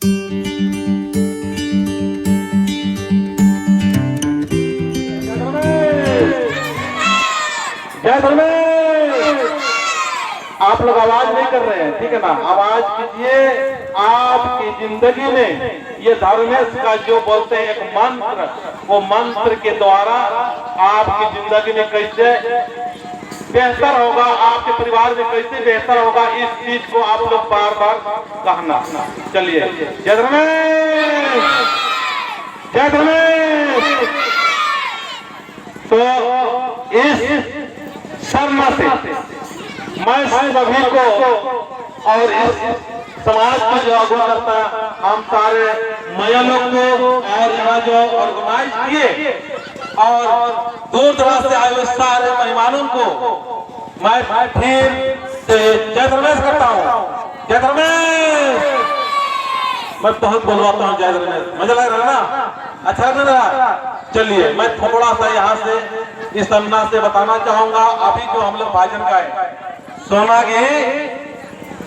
जय धर्मेश। आप लोग आवाज नहीं कर रहे हैं, ठीक है ना? आवाज कीजिए। आपकी जिंदगी में ये धर्मेश का जो बोलते हैं एक मंत्र, वो मंत्र के द्वारा आपकी जिंदगी में कैसे बेहतर होगा, आपके परिवार में कैसे बेहतर होगा, इस चीज को आप लोग बार बार कहना। चलिए, जय धर्मेश, जय धर्मेश। तो इस शर्मा से मैं सभी को और इस समाज को जो अगुवा करता हम सारे महिलाओं को और यहाँ जो ऑर्गेनाइज किए और दूर दराज से आए हुए सारे मेहमानों को मैं फिर से जय धर्मेश करता हूँ। जय धर्मेश। मैं बहुत बोलवाता हूँ जय धर्मेश। मजा लग रहा है ना? अच्छा लग रहा? चलिए, मैं थोड़ा सा यहाँ से इस अंदाज से बताना चाहूंगा। अभी जो हम लोग भाजन गाए सोना के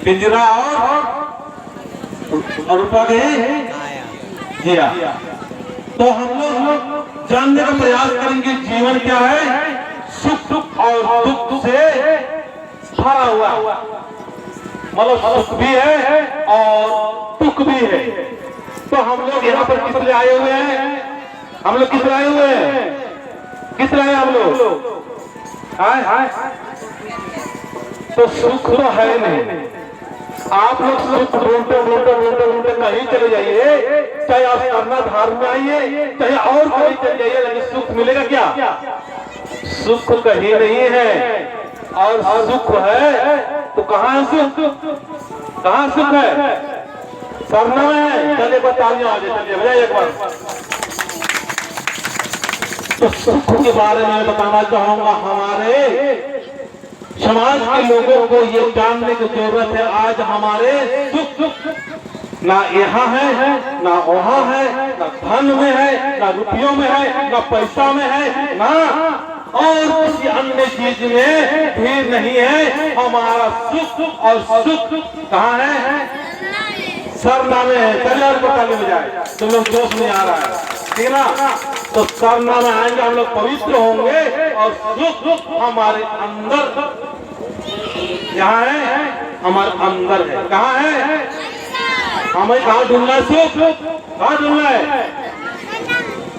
पिंजरा और रूपा के जिया, तो हम लोग जानने का प्रयास करेंगे जीवन क्या है, सुख और दुख से भरा हुआ। मतलब सुख भी है और दुख भी है। तो हम लोग यहाँ पर किस लिए आए हुए हैं? हम लोग किस लिए आए हुए हैं? किस लिए हम लोग आए? तो सुख तो है नहीं। आप लोग सुख ढूंढते ढूंढते ढूंढते ढूंढते कहीं चले जाइए, चाहे आप अपना धार में आइए, चाहे और कहीं चले जाइए, लेकिन सुख मिलेगा क्या? सुख कहीं नहीं है। और सुख है तो कहाँ है सुख? कहाँ सुख है? सरना में है। चलिए बताइए, आगे चलिए भैया एक बार। तो सुख के बारे में बताना चाहूंगा। हमारे समाज के लोगों को ये जानने की जरूरत है। आज हमारे सुख ना यहाँ है, ना वहाँ है, ना धन में है, ना रुपयों में है, ना पैसा में है, ना और किसी अन्य चीज में भी नहीं है। हमारा सुख और सुख कहाँ है? सरना में है। चलिए और ताली बजाए। तुम लोग जोश नहीं आ रहा है, ठीक है ना? तो सरना में आएंगे हम लोग, पवित्र होंगे और सुख हमारे अंदर यहाँ है, हमारे अंदर है। कहाँ है? हमें कहाँ ढूंढना है? सुख कहाँ ढूंढना है?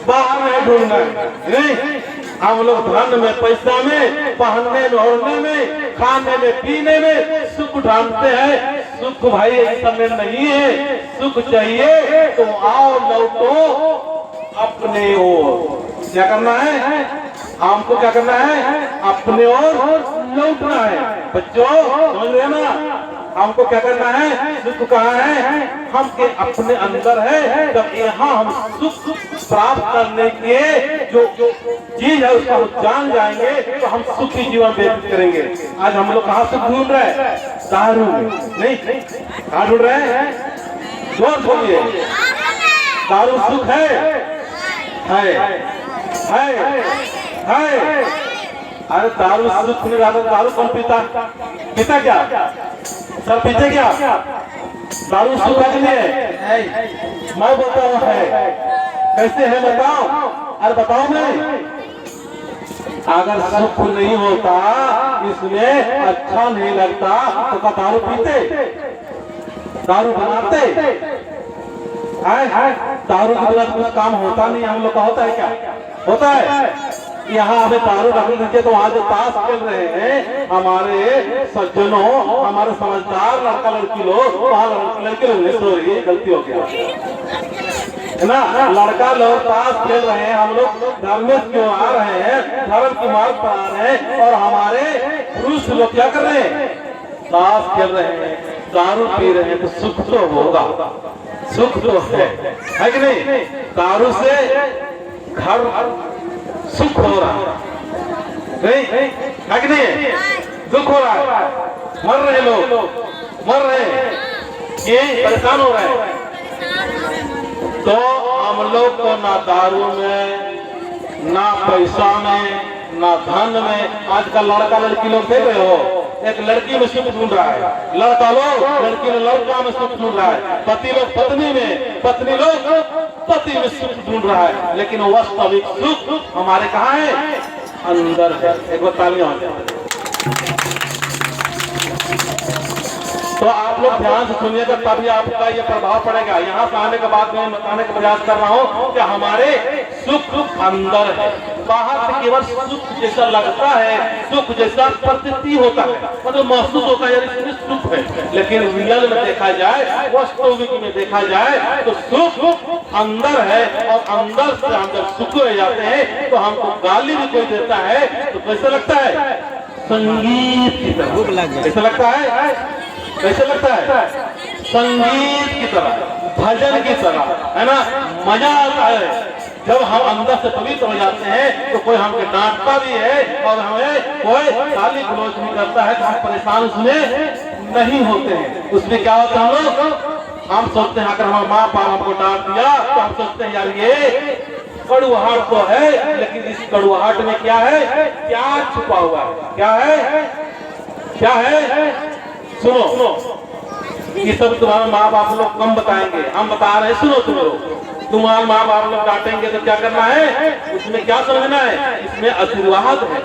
बाहर में ढूंढना है। नहीं, हम लोग धन में, पैसा में, पहनने में, ओढ़ने में, खाने में, पीने में सुख ढूंढते हैं। सुख भाई इस समय नहीं है। सुख चाहिए तो आओ, लौटो अपने ओर। क्या करना है? हमको क्या करना है? अपने ओर लौटना है। बच्चों समझ रहे ना? हमको क्या करना है? सुख कहाँ है? हम के अपने अंदर है। जब यहाँ हम सुख प्राप्त करने के जो चीज है उसका हम जान जाएंगे तो हम सुखी जीवन व्यतीत करेंगे। आज हम लोग कहाँ सुख ढूंढ रहे हैं? दारू नहीं, कहाँ ढूंढ रहे हैं? जोर बोलिए। दारू सुख है? अरे दारू सुख नहीं रहा। दारू कौन पीता? पीता क्या? सर पीते क्या? दारू सुख है कि नहीं? मैं बोलता हूँ है। कैसे है बताओ? अरे बताओ मैं। अगर सुख नहीं होता, इसमें अच्छा नहीं लगता तो क्या दारू पीते? दारू बनाते? दारू के बिना कुछ काम होता नहीं। हम लोग का होता है क्या? होता है। यहाँ हमें दारू रख दीजिए तो आज ताश खेल रहे हैं हमारे सज्जनों, हमारे समझदार लड़का लड़की लोग, वहाँ लड़के लोग सो रही है, गलती हो गया है ना? लड़का लोग ताश खेल रहे हैं, हम लोग धर्मेश क्यों आ रहे हैं? धर्म की मार्ग पर आ रहे हैं। और हमारे पुरुष लोग क्या कर रहे हैं? ताश खेल रहे हैं, दारू पी रहे हैं। तो सुख तो होगा, सुख तो है कि नहीं? दारू से घर सुख हो रहा नहीं है कि नहीं? दुख हो रहा है, मर रहे लोग, मर रहे हैं, ये परेशान हो रहे हैं। तो हम लोग को ना दारू में, ना पैसा में, ना धन में। आजकल लड़का लड़की लोग देख रहे हो, एक लड़की में सुख ढूंढ रहा है, लड़का लोग लड़की लड़का में सुख ढूंढ रहा है, पति लोग पत्नी में, पत्नी लोग पति में सुख ढूंढ रहा है, लेकिन वास्तविक सुख हमारे कहाँ है? अंदर है। एक बार तालियां हो जाए। तो आप लोग ध्यान से सुनिएगा, तभी आपका ये प्रभाव पड़ेगा। यहाँ से आने के बाद मैं बताने का प्रयास कर रहा हूँ कि हमारे सुख अंदर है। बाहर से केवल सुख जैसा लगता है, सुख जैसा प्रतीति होता है, मतलब महसूस होता है यार इसमें सुख है, लेकिन रियल में देखा जाए, वास्तविक में देखा जाए तो सुख अंदर है। और अंदर से अंदर सुख रह जाते हैं। तो हमको गाली भी कोई देता है तो कैसे लगता है? संगीत की तरह। कैसे लगता है? कैसे लगता है? संगीत की तरह, भजन की तरह, है ना? मजा आता है जब हम अंदर से पवित्र हो जाते हैं। तो कोई हमको डांटता भी है और हमें कोई गाली गलौज भी करता है तो हम परेशान उसमें नहीं होते हैं। उसमें क्या होता है? हम लोग हम सोचते हैं अगर हमारे माँ बाप हमको डांट दिया तो हम सोचते हैं यार ये कड़ुआहट तो है, लेकिन इस कड़ुआहट में क्या है? क्या छुपा हुआ है? क्या है? क्या है? सुनो, ये सब तुम्हारे माँ बाप लोग कम बताएंगे, हम बता रहे हैं। सुनो तुम लोग, तुम्हारे माँ बाप लोग डांटेंगे तो क्या करना है? उसमें क्या समझना है? इसमें आशीर्वाद है।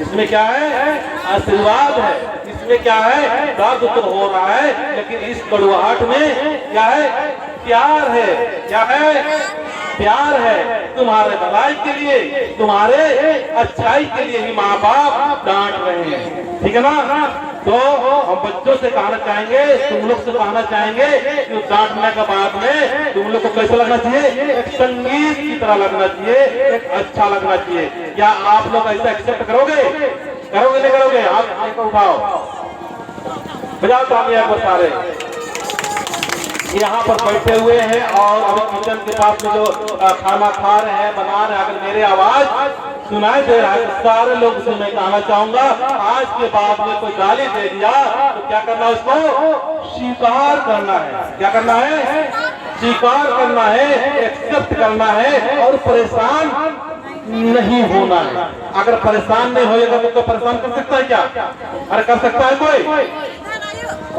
इसमें क्या है? आशीर्वाद है। इसमें क्या है? दर्द तो हो रहा है, लेकिन इस कड़ुआहट में क्या है? प्यार है। क्या है? प्यार है। तुम्हारे भलाई के लिए, तुम्हारे अच्छाई के लिए ही माँ बाप डांट रहे हैं, ठीक है ना? तो हम बच्चों से कहना चाहेंगे, तुम लोग से कहना चाहेंगे कि डांटने के बाद में तुम लोग को कैसा लगना चाहिए? एक संगीत की तरह लगना चाहिए, एक अच्छा लगना चाहिए। क्या आप लोग ऐसा एक्सेप्ट करोगे? करोगे नहीं करोगे? आप उठाओ, बजाओ तालियां को सारे। यहाँ पर बैठे हुए हैं और अभी किचन के पास में जो खाना खा रहे हैं, बना रहे हैं, अगर मेरे आवाज सुनाई दे रहा है तो सारे लोग से मैं कहना चाहूंगा, आज के बाद में कोई गाली दे दिया तो क्या करना है? उसको स्वीकार करना है। क्या करना है? स्वीकार करना है, एक्सेप्ट करना है और परेशान नहीं होना है। अगर परेशान नहीं होएगा तो परेशान कर सकता है क्या? अरे कर सकता है कोई?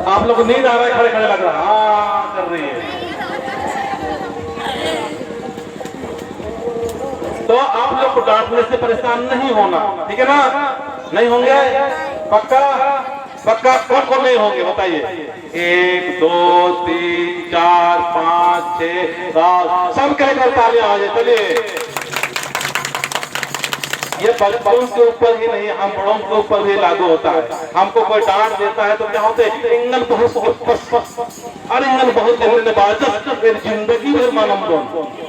आप लोग को नींद आ रहा है, खड़े खड़े लग रहा है। हाँ, कर रही है। तो आप लोग को डांटने से परेशान नहीं होना, ठीक है ना? नहीं होंगे? पक्का? पक्का? कौन कौन नहीं होंगे बताइए? 1 2 3 4 5 6 7 सब कहकर तालियां आ जाए। चलिए, ये बच्चों के ऊपर ही नहीं, हम बड़ों के ऊपर भी लागू होता है। हमको कोई डांट देता है तो क्या होते हैं? इंगन बहुत और इंगन बहुत जिंदगी भर मानम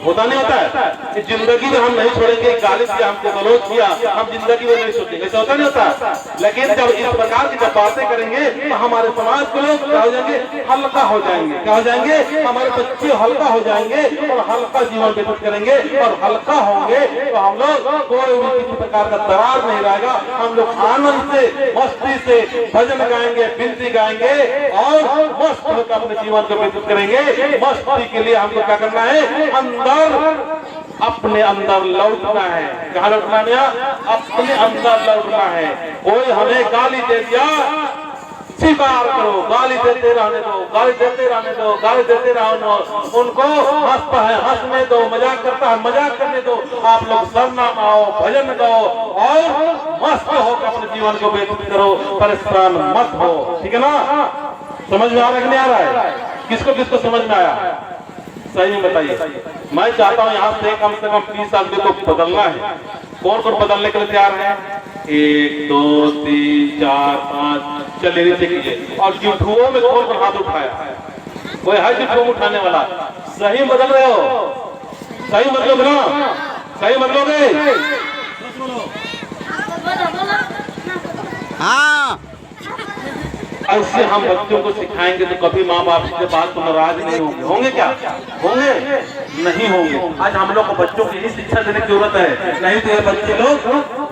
होता नहीं होता है? जिंदगी में हम नहीं छोड़ेंगे, गाली दिया, हमको गलौज किया, हम जिंदगी में नहीं सोचेंगे, ऐसा होता नहीं होता? लेकिन जब इस प्रकार की जब बातें करेंगे तो हमारे समाज के लोग क्या हो जाएंगे? हल्का हो जाएंगे। क्या हो जाएंगे? हमारे बच्चे हल्का हो जाएंगे और हल्का जीवन व्यतीत करेंगे। और हल्का होंगे तो हम लोग कोई भी किसी प्रकार का दरार नहीं रहेगा। हम लोग आनंद से, मस्ती से भजन गाएंगे, बिनती गाएंगे और मस्त होकर अपने जीवन को व्यतीत करेंगे। मस्ती के लिए हमको क्या करना है? अंदर, अपने अंदर लौटना है। कहाँ लौटना है? अपने अंदर लौटना है। कोई हमें गाली दे दिया, स्वीकार करो, गाली देते रहने दो, गाली देते रहने दो, गाली देते रहने दो। उनको हंसता है हंसने दो, मजाक करता है मजाक करने दो। आप लोग सरनाम आओ, भजन गाओ और मस्त होकर अपने जीवन को व्यतीत करो, परेशान मत हो, ठीक है ना? समझ में आ रहा है कि नहीं आ रहा है? किसको किसको समझ में आया? सही में बताइए। मैं चाहता हूँ यहाँ से कम 30 आदमी को बदलना है। कौन कौन बदलने के लिए तैयार है? 1 2 3 4 5 चलिए नीचे कीजिए। और जुठुओं में कौन कौन हाथ उठाया? कोई है जुठुओं में उठाने वाला? सही बदल रहे हो? सही मतलब ना? सही मतलोगे? हाँ, ऐसे हम बच्चों को सिखाएंगे तो कभी माँ बाप के बात तो नाराज नहीं होंगे। होंगे क्या? होंगे? नहीं होंगे। आज हम लोग को बच्चों की शिक्षा देने की जरूरत है, नहीं तो ये बच्चे लोग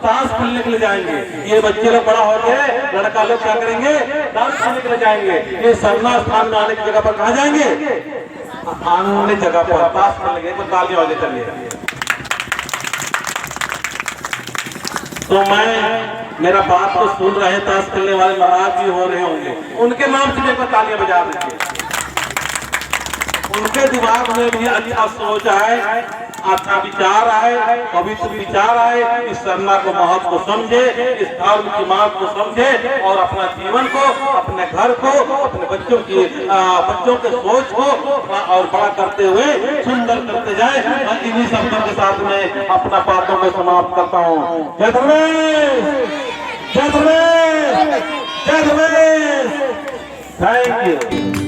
ताश खेलने के लिए जाएंगे। ये बच्चे लोग बड़ा हो गए, लड़का लोग क्या करेंगे? डांस खेलने के लिए जाएंगे। ये सरना स्थान में आने की जगह पर कहाँ जाएंगे? आने जगह पर ताश खेलने के। तालियां बजाते चलिए। तो मैं मेरा बात तो सुन रहे ताश खेलने वाले महाराज भी हो रहे होंगे, उनके नाम से मेरे तालियां बजा दीजिए। उनके दिमाग में भी अच्छा सोच आए, अच्छा विचार आए, पवित्र विचार आए, इस सरना को महत्व को समझे, इस धर्म की महत्व को समझे और अपना जीवन को, अपने घर को, अपने बच्चों के सोच को और बड़ा करते हुए सुंदर करते जाए। इन्हीं शब्दों के साथ में अपना बातों को समाप्त करता हूँ। जय धर्मेश, जय धर्मेश, जय धर्मेश। Thank you.